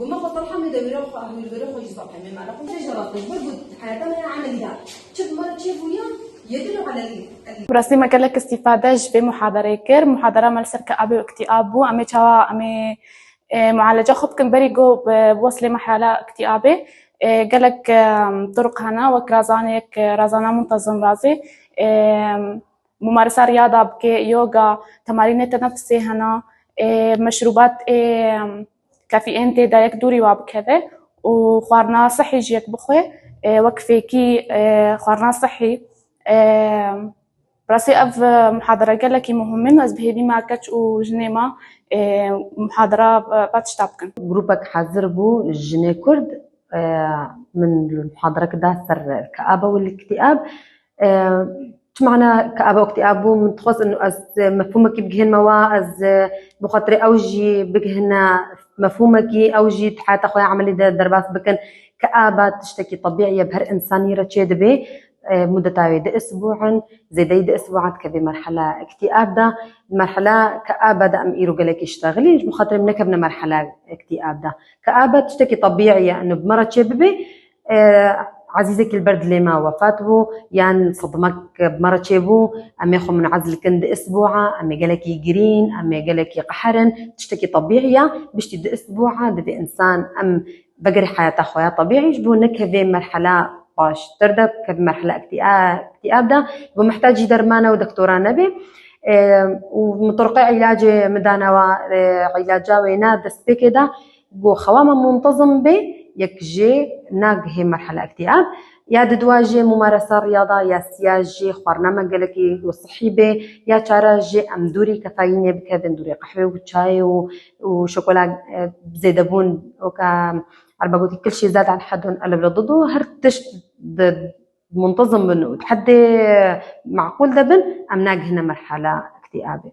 قلنا فطرحة من دميرو أهل يصبح من معرفة شجرة برضو حياتنا عملي ده شوف مرة تشوفوا يدلوا على براسي ما قالك استفادة في محاضرة كر محاضرة مال كأبي واكتئابو أمي تشوا أمي معالجة خب كن بريجو بوصلي محالة اكتئابي قالك طرق هنا وكرازانك رازانا منتظم رازي ممارسة رياضة بكي يوغا تمارين التنفسي هنا مشروبات كافيين تيدا يك دوري وابكذا وخوارنا صحي جيك بخوي وكفيكي خوارنا صحي براسي أف محاضرة قالك مهمين از بهيدي ما كتش وجنيما محاضرة باتشتابكن جروبك حاضر بو الجني كرد من المحاضرة كده سر الكآبة والاكتئاب معنى كآبة واكتئاب من تخص إنه از مفهومك بجهن موا از بخاطر أوجي بجهن مفهومك أوجي تحت خويا عملي درباس بكن كآبة تشتكي طبيعية بهر إنسان يرتشيد به مدة ده أسبوعا زي ده أسبوعات كبي مرحلة اكتئاب ده مرحلة كآبة ده أم إيرو قالك يشتغلي مخاطر منك ابن مرحلة اكتئاب ده كآبة تشتكي طبيعية إنه بمرض شببي عزيزك البرد اللي ما وفاته يعني صدمك بمرض شبو أم يخو من عزل كند أسبوعة أم قالك يجرين أم قالك يقحرن تشتكي طبيعية بشتي ده أسبوعة ده إنسان أم بقري حياته خويا طبيعي يجبو إنك هذه مرحلة باش تردب كمرحلة اكتئاب ده ومحتاج درمانة ودكتورة نبي ومطرقي علاج مدانا وعلاجا وينا دست كده جو خوامة منتظم به يكجي ناق هي مرحلة اكتئاب يا دواجي ممارسة رياضة يا سياجي خوارنا مقالكي وصحي به يا تراجي أمدوري كفايني بكذا ندوري قحوة وشاي وشوكولا زيدبون وكا عربا قلت كل شيء زاد عن حد قلب لضده هرتش منتظم منه تحدي معقول دبن أم ناق هنا مرحلة اكتئابي